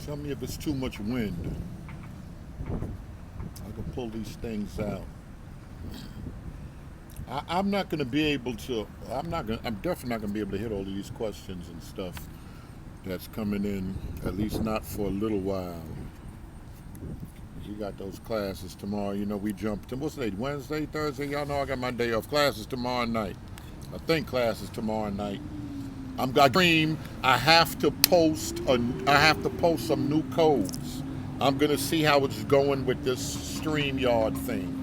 Tell me if it's too much wind. I can pull these things out. I'm not going to be able to. I'm definitely not going to be able to hit all of these questions and stuff that's coming in. At least not for a little while. We got those classes tomorrow. You know, we jumped. What's the date? Wednesday, Thursday. Y'all know I got my day off. Classes tomorrow night. I think classes tomorrow night. I'm got dream. I have to post. I have to post some new codes. I'm gonna see how it's going with this StreamYard thing.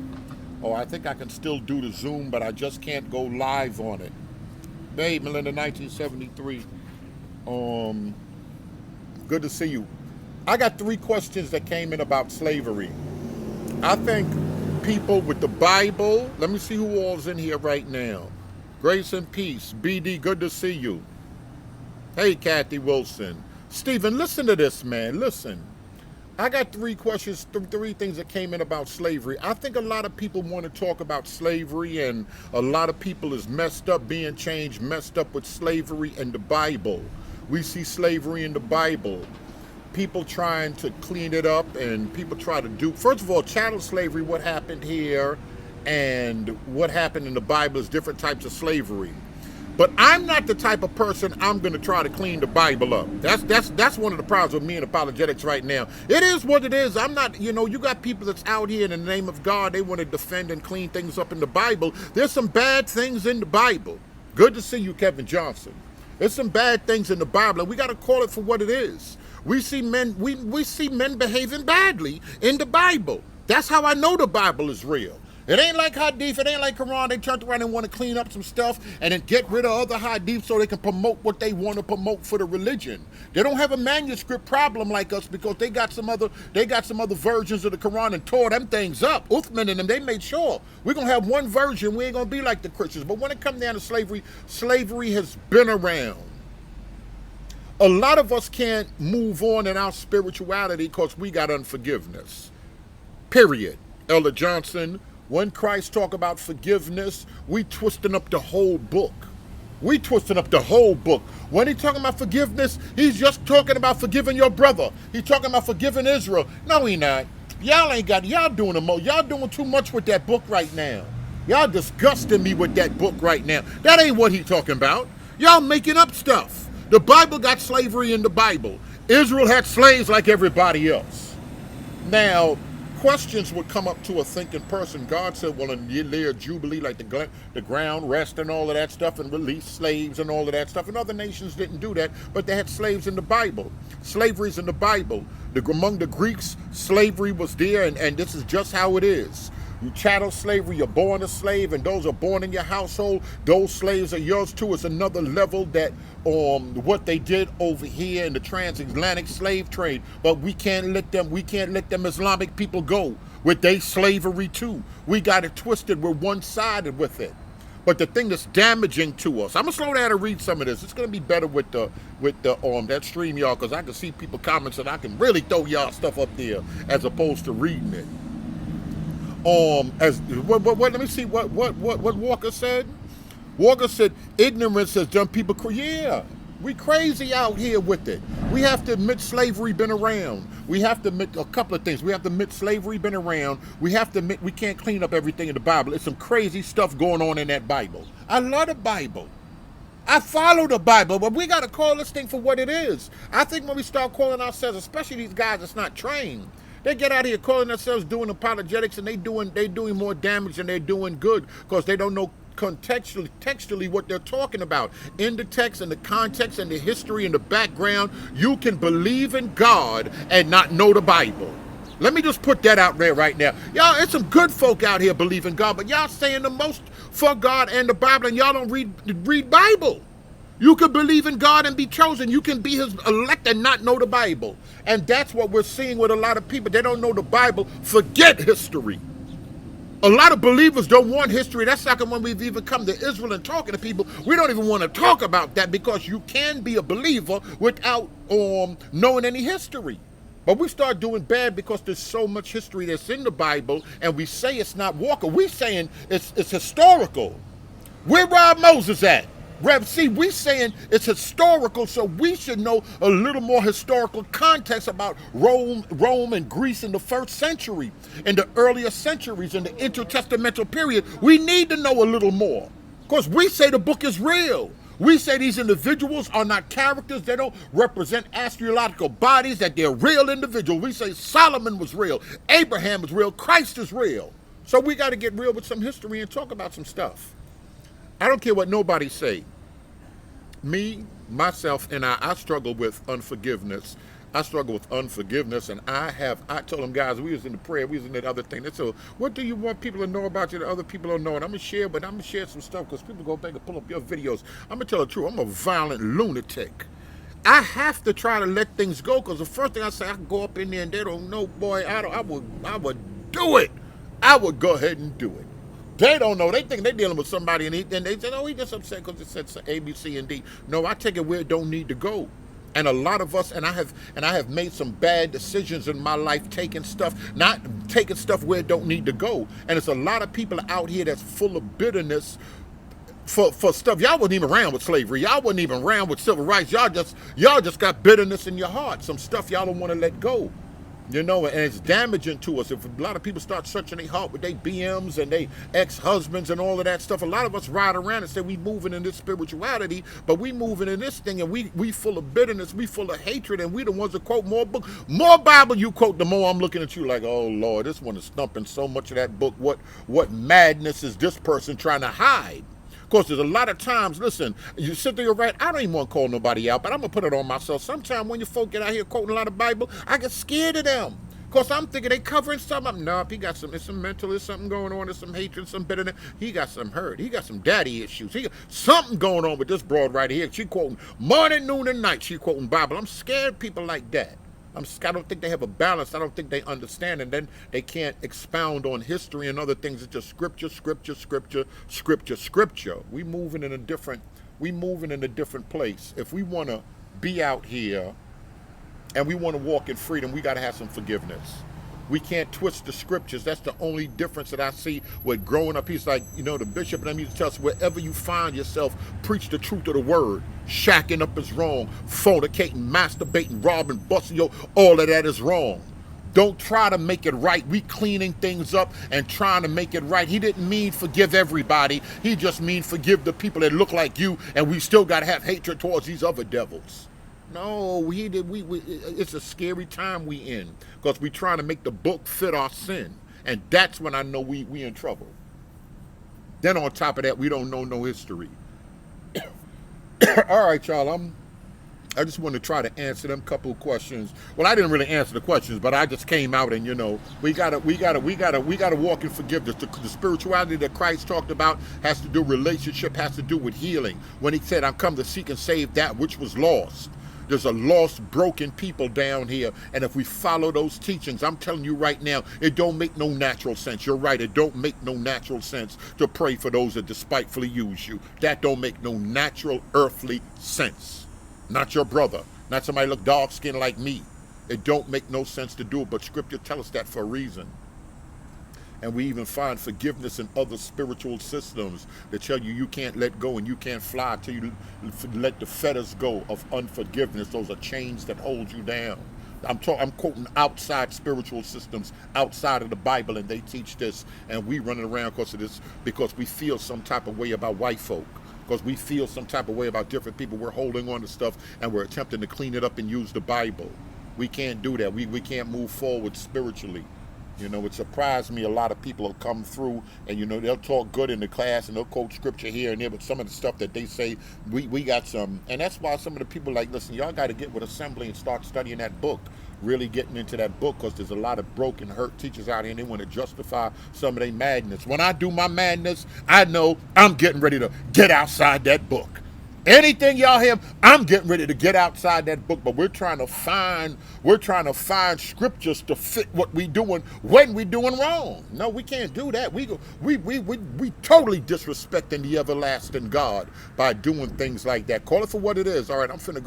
Oh, I think I can still do the Zoom, but I just can't go live on it. Babe, Melinda, 1973. Um, Good to see you. I got three questions that came in about slavery. I think people with the Bible. Let me see who all's in here right now. Grace and peace. BD, good to see you. Hey, Kathy Wilson. Stephen, listen to this, man. Listen. I got three questions, three things that came in about slavery. I think a lot of people want to talk about slavery, and a lot of people is messed up, being changed, messed up with slavery and the Bible. We see slavery in the Bible. People trying to clean it up, and people try to do, first of all, chattel slavery, what happened here and what happened in the Bible is different types of slavery. But I'm not the type of person I'm going to try to clean the Bible up. That's one of the problems with me and apologetics right now. It is what it is. I'm not, you got people that's out here in the name of God. They want to defend and clean things up in the Bible. There's some bad things in the Bible. Good to see you, Kevin Johnson. There's some bad things in the Bible, and we got to call it for what it is. We see men, we see men behaving badly in the Bible. That's how I know the Bible is real. It ain't like Hadith, it ain't like Quran. They turned around and want to clean up some stuff and then get rid of other Hadith so they can promote what they want to promote for the religion. They don't have a manuscript problem like us because they got some other versions of the Quran and tore them things up. Uthman and them, they made sure we're gonna have one version. We ain't gonna be like the Christians. But when it comes down to slavery, slavery has been around. A lot of us can't move on in our spirituality because we got unforgiveness. Period. Elder Johnson. When Christ talk about forgiveness, we twisting up the whole book. We twisting up the whole book. When he talking about forgiveness, he's just talking about forgiving your brother. He's talking about forgiving Israel. No, he not. Y'all doing the most. Y'all doing too much with that book right now. Y'all disgusting me with that book right now. That ain't what he talking about. Y'all making up stuff. The Bible got slavery in the Bible. Israel had slaves like everybody else. Now, questions would come up to a thinking person. God said, well, in the year of Jubilee, like the ground rest and all of that stuff, and release slaves and all of that stuff. And other nations didn't do that, but they had slaves in the Bible. Slavery's in the Bible. Among the Greeks, slavery was there, and this is just how it is. You chattel slavery, you're born a slave, and those are born in your household. Those slaves are yours too. It's another level that what they did over here in the transatlantic slave trade. But we can't let them Islamic people go with their slavery too. We got it twisted. We're one-sided with it. But the thing that's damaging to us, I'm gonna slow down and read some of this. It's gonna be better with the that stream, y'all, because I can see people comments and I can really throw y'all stuff up there as opposed to reading it. Let me see what Walker said. Walker said ignorance has done people yeah, we crazy out here with it. We have to admit slavery been around. We have to admit a couple of things. We have to admit slavery been around. We have to admit we can't clean up everything in the Bible. There's some crazy stuff going on in that Bible. I love the Bible. I follow the Bible, but we got to call this thing for what it is. I think when we start calling ourselves, especially these guys that's not trained, they get out here calling themselves doing apologetics, and they doing more damage than they're doing good because they don't know textually what they're talking about. In the text and the context and the history and the background, you can believe in God and not know the Bible. Let me just put that out there right now. Y'all, it's some good folk out here believing God, but y'all saying the most for God and the Bible, and y'all don't read Bible. You can believe in God and be chosen. You can be his elect and not know the Bible. And that's what we're seeing with a lot of people. They don't know the Bible. Forget history. A lot of believers don't want history. That's like when we've even come to Israel and talking to people. We don't even want to talk about that because you can be a believer without knowing any history. But we start doing bad because there's so much history that's in the Bible, and we say it's not Walker. We're saying it's historical. Where Rob Moses at? See, we saying it's historical, so we should know a little more historical context about Rome and Greece in the first century, in the earlier centuries, in the intertestamental period. We need to know a little more. Because we say the book is real. We say these individuals are not characters. They don't represent astrological bodies, that they're real individuals. We say Solomon was real. Abraham was real. Christ is real. So we got to get real with some history and talk about some stuff. I don't care what nobody say. Me, myself, and I struggle with unforgiveness. I struggle with unforgiveness, and I told them guys, we was in the prayer, we was in that other thing. They said, what do you want people to know about you that other people don't know? And I'm going to share some stuff, because people go back and pull up your videos. I'm going to tell the truth, I'm a violent lunatic. I have to try to let things go, because the first thing I say, I can go up in there and they don't know, boy, I would do it. I would go ahead and do it. They don't know. They think they're dealing with somebody, and they say, oh, he just upset because it said A, B, C, and D. No, I take it where it don't need to go. And a lot of us, and I have made some bad decisions in my life, not taking stuff where it don't need to go. And it's a lot of people out here that's full of bitterness for stuff. Y'all wasn't even around with slavery. Y'all wasn't even around with civil rights. Y'all just got bitterness in your heart. Some stuff y'all don't want to let go. You know, and it's damaging to us. If a lot of people start searching their heart with their BMs and their ex-husbands and all of that stuff, a lot of us ride around and say we moving in this spirituality, but we moving in this thing, and we full of bitterness, we full of hatred, and we the ones that quote more book, more Bible you quote, the more I'm looking at you like, oh Lord, this one is stumping so much of that book. What madness is this person trying to hide? Of course, there's a lot of times, listen, you sit there, you're right, I don't even want to call nobody out, but I'm going to put it on myself. Sometimes when you folk get out here quoting a lot of Bible, I get scared of them. Of course, I'm thinking they covering something. No, he got it's some mental, there's something going on, there's some hatred, some bitterness. He got some hurt. He got some daddy issues. He got something going on with this broad right here. She quoting morning, noon, and night. She quoting Bible. I'm scared of people like that. I don't think they have a balance. I don't think they understand, and then they can't expound on history and other things. It's just scripture, scripture, scripture, scripture, scripture. We moving in a different place. If we want to be out here and we want to walk in freedom, we got to have some forgiveness. We can't twist the scriptures. That's the only difference that I see with growing up. He's like, the bishop and them used to tell us, wherever you find yourself, preach the truth of the word. Shacking up is wrong. Fornicating, masturbating, robbing, busting, all of that is wrong. Don't try to make it right. We cleaning things up and trying to make it right. He didn't mean forgive everybody. He just mean forgive the people that look like you, and we still got to have hatred towards these other devils. No, it's a scary time we in, because we trying to make the book fit our sin, and that's when I know we in trouble. Then on top of that, we don't know no history. All right, y'all. I just want to try to answer them couple of questions. Well, I didn't really answer the questions, but I just came out and we gotta walk in forgiveness. The spirituality that Christ talked about has to do relationship, has to do with healing. When he said, "I'm come to seek and save that which was lost." There's a lost, broken people down here, and if we follow those teachings, I'm telling you right now, it don't make no natural sense. You're right, it don't make no natural sense to pray for those that despitefully use you. That don't make no natural, earthly sense. Not your brother, not somebody look dark-skinned like me. It don't make no sense to do it, but Scripture tells us that for a reason. And we even find forgiveness in other spiritual systems that tell you you can't let go and you can't fly till you let the fetters go of unforgiveness. Those are chains that hold you down. I'm quoting outside spiritual systems outside of the Bible, and they teach this, and we running around because of this, because we feel some type of way about white folk, because we feel some type of way about different people. We're holding on to stuff and we're attempting to clean it up and use the Bible. We can't do that. We can't move forward spiritually. It surprised me. A lot of people have come through and, they'll talk good in the class and they'll quote scripture here and there, but some of the stuff that they say, we got some. And that's why some of the people like, listen, y'all got to get with Assembly and start studying that book, really getting into that book, because there's a lot of broken, hurt teachers out here and they want to justify some of their madness. When I do my madness, I know I'm getting ready to get outside that book. Anything y'all have, I'm getting ready to get outside that book, but we're trying to find scriptures to fit what we doing when we doing wrong. No, we can't do that. We totally disrespecting the everlasting God by doing things like that. Call it for what it is. All right, I'm finna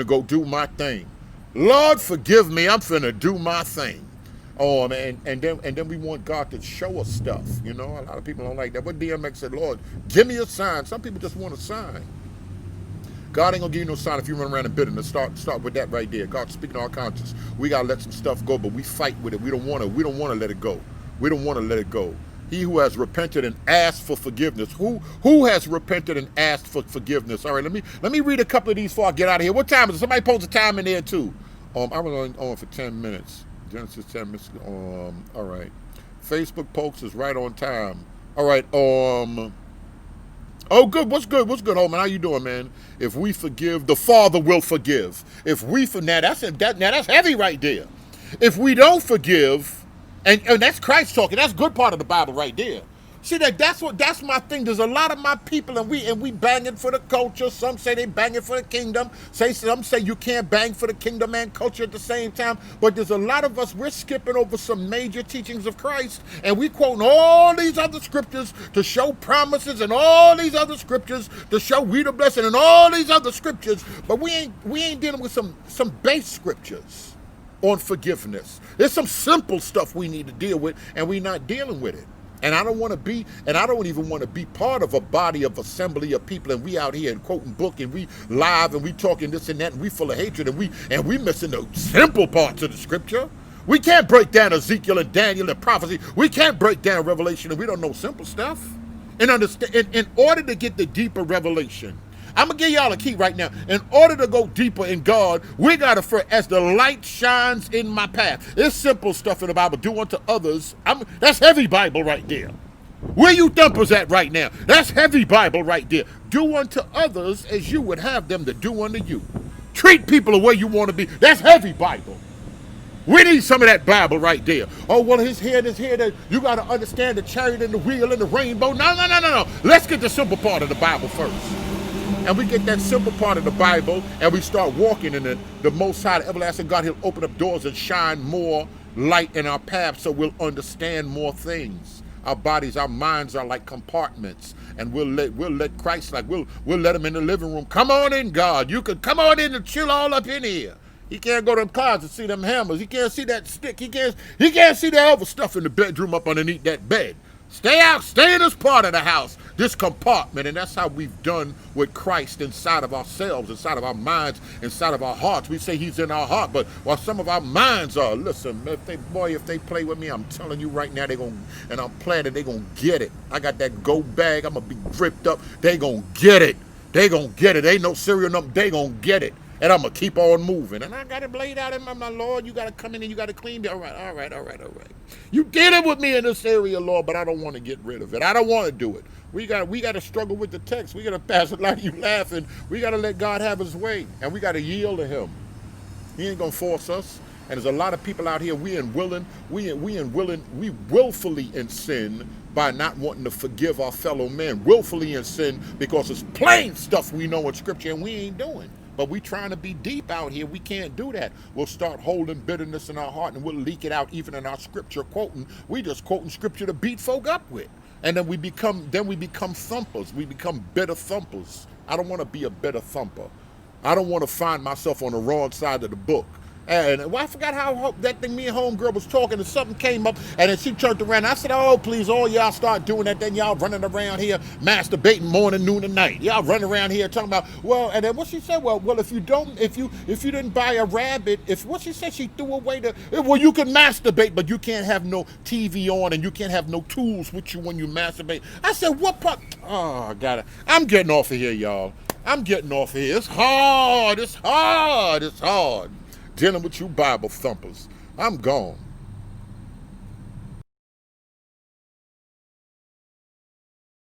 go do my thing. Lord, forgive me, I'm finna do my thing. And then we want God to show us stuff. You know, a lot of people don't like that. What DMX said, Lord, give me a sign. Some people just want a sign. God ain't gonna give you no sign if you run around in bitterness. Start with that right there. God speaking to our conscience. We gotta let some stuff go, but we fight with it. We don't wanna let it go. We don't wanna let it go. He who has repented and asked for forgiveness. Who has repented and asked for forgiveness? All right, let me read a couple of these before I get out of here. What time is it? Somebody post a time in there too. I was on for 10 minutes. Genesis 10 minutes. All right. Facebook post is right on time. All right. Oh, good. What's good? What's good, Holman? How you doing, man? If we forgive, the Father will forgive. If we now that's heavy right there. If we don't forgive, and that's Christ talking. That's good part of the Bible right there. See that's my thing. There's a lot of my people, and we banging for the culture. Some say they banging for the kingdom. Some say you can't bang for the kingdom and culture at the same time. But there's a lot of us, we're skipping over some major teachings of Christ, and we quoting all these other scriptures to show promises, and all these other scriptures to show we the blessing, and all these other scriptures. But we ain't dealing with some base scriptures on forgiveness. There's some simple stuff we need to deal with, and we're not dealing with it. And I don't even want to be part of a body of assembly of people, and we out here and quoting book, and we live, and we talking this and that, and we full of hatred, and we missing the simple parts of the scripture. We can't break down Ezekiel and Daniel and prophecy. We can't break down Revelation, and we don't know simple stuff. And understand, in order to get the deeper revelation, I'm going to give y'all a key right now. In order to go deeper in God, we got to first, as the light shines in my path. It's simple stuff in the Bible. Do unto others. That's heavy Bible right there. Where you thumpers at right now? That's heavy Bible right there. Do unto others as you would have them to do unto you. Treat people the way you want to be. That's heavy Bible. We need some of that Bible right there. Oh, well, his head is here. That you got to understand the chariot and the wheel and the rainbow. No. Let's get the simple part of the Bible first. And we get that simple part of the Bible, and we start walking in it, the Most High, the everlasting God, he'll open up doors and shine more light in our path so we'll understand more things. Our bodies, our minds are like compartments, and we'll let Christ, we'll let him in the living room. Come on in, God. You can come on in and chill all up in here. He can't go to them cars and see them hammers. He can't see that stick. He can't see that other stuff in the bedroom up underneath that bed. Stay in this part of the house, this compartment, and that's how we've done with Christ inside of ourselves, inside of our minds, inside of our hearts. We say he's in our heart, but while some of our minds are, listen, if they play with me, I'm telling you right now, and I'm planning, they're going to get it. I got that go bag, I'm going to be gripped up, they going to get it. They going to get it. Ain't no serial number, they going to get it. And I'm going to keep on moving. And I got it laid out in my Lord. You got to come in and you got to clean me. All right. You dealing with me in this area, Lord, but I don't want to get rid of it. I don't want to do it. We got to struggle with the text. We got to pass it like you laughing. We got to let God have his way. And we got to yield to him. He ain't going to force us. And there's a lot of people out here, we willfully in sin by not wanting to forgive our fellow men. Willfully in sin because it's plain stuff we know in Scripture and we ain't doing. But we trying to be deep out here. We can't do that. We'll start holding bitterness in our heart, and we'll leak it out even in our scripture quoting. We just quoting scripture to beat folk up with. And then we become thumpers. We become bitter thumpers. I don't want to be a bitter thumper. I don't want to find myself on the wrong side of the book. And well, I forgot how that thing me and homegirl was talking, and something came up, and then she turned around. I said, "Oh, please, all y'all start doing that. Then y'all running around here masturbating morning, noon, and night. Y'all running around here talking about well." And then what she said, well, if you didn't buy a rabbit, what she said, she threw away you can masturbate, but you can't have no TV on, and you can't have no tools with you when you masturbate. I said, what part? Oh, I got it. I'm getting off of here, y'all. I'm getting off of here. It's hard. Dealing with you Bible thumpers. I'm gone.